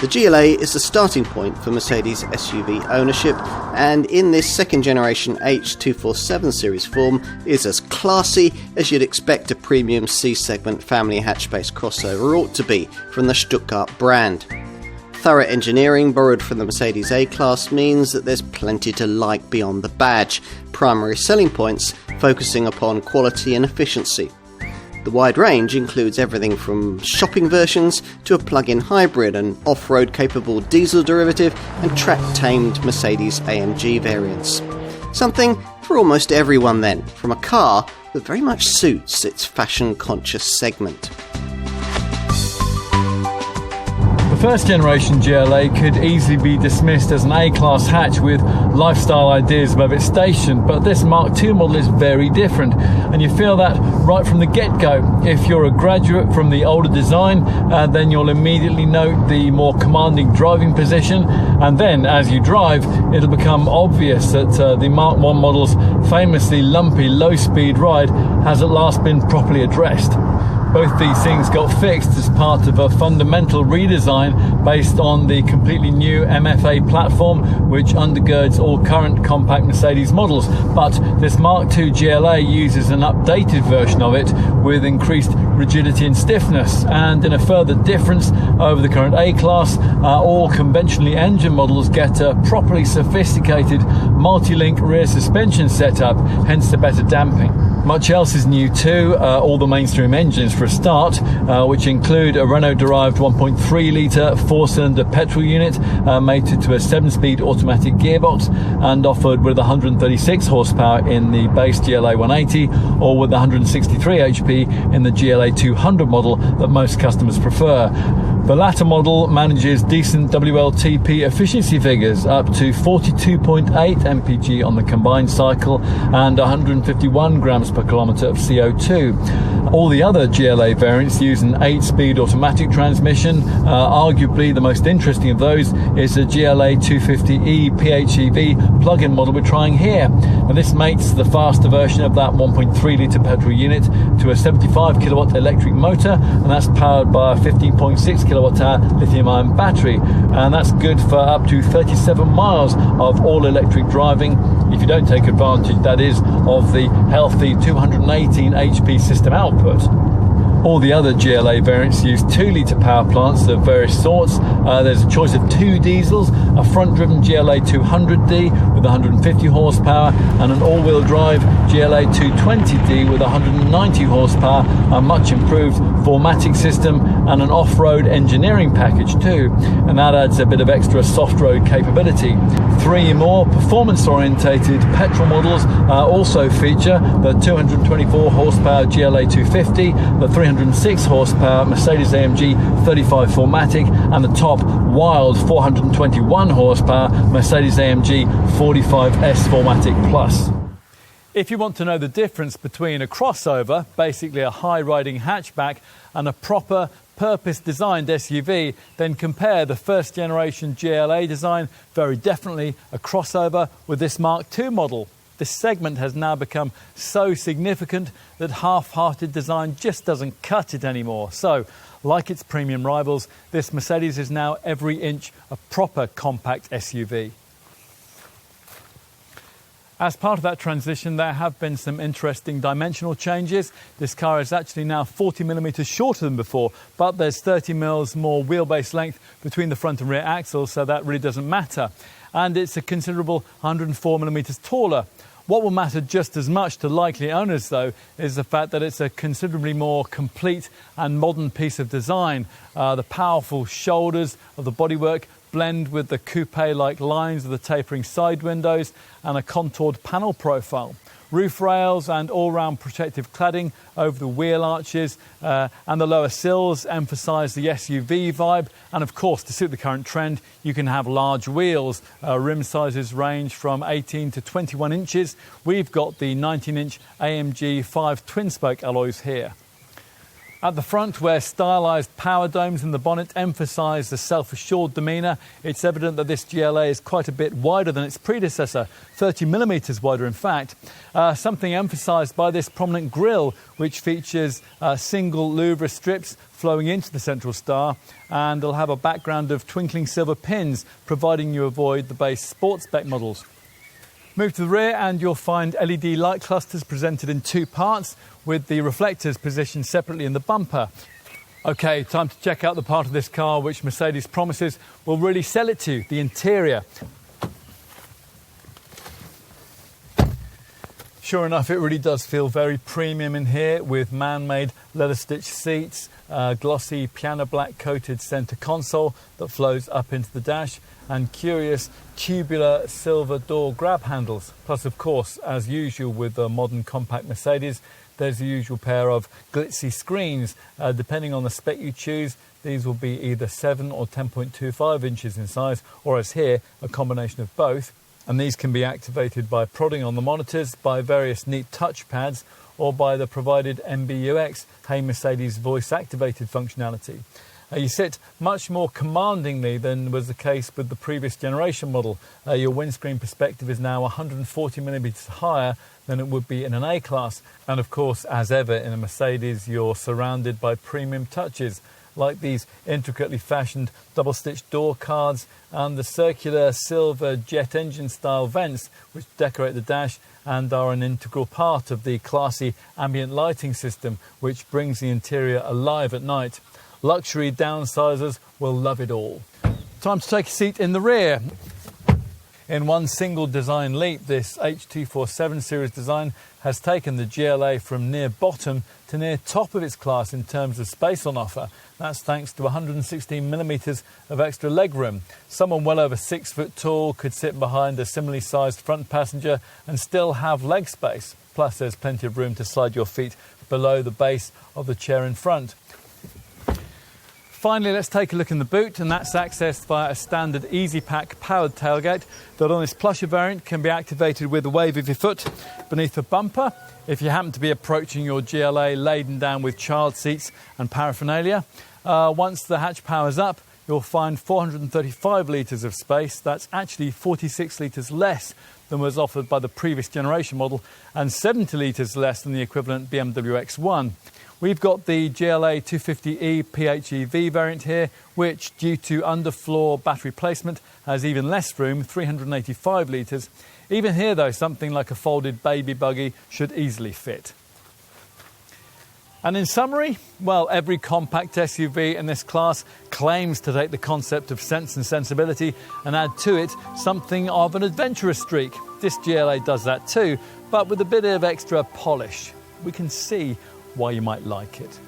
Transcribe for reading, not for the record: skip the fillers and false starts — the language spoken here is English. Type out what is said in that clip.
The GLA is the starting point for Mercedes SUV ownership, and in this second generation H247 series form is as classy as you'd expect a premium C-segment family hatchback crossover ought to be from the Stuttgart brand. Thorough engineering borrowed from the Mercedes A-Class means that there's plenty to like beyond the badge, primary selling points focusing upon quality and efficiency. The wide range includes everything from shopping versions to a plug-in hybrid, an off-road capable diesel derivative and track-tamed Mercedes AMG variants. Something for almost everyone then, from a car that very much suits its fashion-conscious segment. The first generation GLA could easily be dismissed as an A-Class hatch with lifestyle ideas above its station, but this Mark II model is very different, and you feel that right from the get-go. If you're a graduate from the older design, then you'll immediately note the more commanding driving position, and then as you drive, it'll become obvious that the Mark I model's famously lumpy low-speed ride has at last been properly addressed. Both these things got fixed as part of a fundamental redesign based on the completely new MFA platform, which undergirds all current compact Mercedes models. But this Mark II GLA uses an updated version of it with increased rigidity and stiffness. And in a further difference over the current A-Class, all conventionally engined models get a properly sophisticated multi-link rear suspension setup, hence the better damping. Much else is new too, all the mainstream engines for a start, which include a Renault-derived 1.3 litre four-cylinder petrol unit mated to a 7-speed automatic gearbox and offered with 136 horsepower in the base GLA 180 or with 163 HP in the GLA 200 model that most customers prefer. The latter model manages decent WLTP efficiency figures, up to 42.8 mpg on the combined cycle and 151 grams per kilometre of CO2. All the other GLA variants use an 8-speed automatic transmission. Arguably the most interesting of those is the GLA 250e PHEV plug-in model we're trying here. Now, this mates the faster version of that 1.3 litre petrol unit to a 75 kilowatt electric motor, and that's powered by a 15.6 kilowatt hour lithium-ion battery, and that's good for up to 37 miles of all-electric driving, if you don't take advantage, that is, of the healthy 218 HP system output. All the other GLA variants use 2-litre power plants of various sorts. There's a choice of 2 diesels, a front-driven GLA 200D with 150 horsepower and an all-wheel drive GLA 220D with 190 horsepower, a much improved 4MATIC system and an off-road engineering package too, and that adds a bit of extra soft road capability. 3 more performance-orientated petrol models also feature the 224 horsepower GLA 250, the 306 horsepower Mercedes AMG 35 4MATIC and the top wild 421 horsepower Mercedes AMG 45S 4MATIC Plus. If you want to know the difference between a crossover, basically a high-riding hatchback, and a proper purpose-designed SUV, then compare the first generation GLA design, very definitely a crossover, with this Mark II model. This segment has now become so significant that half-hearted design just doesn't cut it anymore. So, like its premium rivals, this Mercedes is now every inch a proper compact SUV. As part of that transition, there have been some interesting dimensional changes. This car is actually now 40 millimetres shorter than before, but there's 30 mils more wheelbase length between the front and rear axles, so that really doesn't matter. And it's a considerable 104 millimetres taller. What will matter just as much to likely owners, though, is the fact that it's a considerably more complete and modern piece of design. The powerful shoulders of the bodywork blend with the coupe-like lines of the tapering side windows and a contoured panel profile. Roof rails and all-round protective cladding over the wheel arches and the lower sills emphasise the SUV vibe. And of course, to suit the current trend, you can have large wheels. Rim sizes range from 18 to 21 inches. We've got the 19-inch AMG 5 twin-spoke alloys here. At the front, where stylised power domes in the bonnet emphasise the self-assured demeanour, it's evident that this GLA is quite a bit wider than its predecessor, 30mm wider in fact, something emphasised by this prominent grille, which features single louvre strips flowing into the central star, and it'll have a background of twinkling silver pins, providing you avoid the base sports spec models. Move to the rear and you'll find LED light clusters presented in two parts, with the reflectors positioned separately in the bumper. Okay, time to check out the part of this car which Mercedes promises will really sell it to you, the interior. Sure enough, it really does feel very premium in here, with man-made leather-stitched seats, glossy piano black coated centre console that flows up into the dash, and curious tubular silver door grab handles. Plus, of course, as usual with a modern compact Mercedes, there's the usual pair of glitzy screens. Depending on the spec you choose, these will be either 7 or 10.25 inches in size, or as here, a combination of both. And these can be activated by prodding on the monitors, by various neat touchpads, or by the provided MBUX Hey Mercedes voice activated functionality. You sit much more commandingly than was the case with the previous generation model. Your windscreen perspective is now 140mm higher than it would be in an A-Class. And of course, as ever in a Mercedes, you're surrounded by premium touches, like these intricately fashioned double-stitched door cards and the circular silver jet engine style vents which decorate the dash and are an integral part of the classy ambient lighting system which brings the interior alive at night. Luxury downsizers will love it all. Time to take a seat in the rear. In one single design leap, this H247 series design has taken the GLA from near bottom to near top of its class in terms of space on offer. That's thanks to 116mm of extra legroom. Someone well over 6 foot tall could sit behind a similarly sized front passenger and still have leg space. Plus, there's plenty of room to slide your feet below the base of the chair in front. Finally, let's take a look in the boot, and that's accessed via a standard EasyPack powered tailgate that on this plusher variant can be activated with a wave of your foot beneath the bumper if you happen to be approaching your GLA laden down with child seats and paraphernalia. Once the hatch powers up, you'll find 435 litres of space. That's actually 46 litres less than was offered by the previous generation model, and 70 litres less than the equivalent BMW X1. We've got the GLA 250e PHEV variant here, which, due to underfloor battery placement, has even less room, 385 litres. Even here, though, something like a folded baby buggy should easily fit. And in summary, well, every compact SUV in this class claims to take the concept of sense and sensibility and add to it something of an adventurous streak. This GLA does that too, but with a bit of extra polish. We can see why you might like it.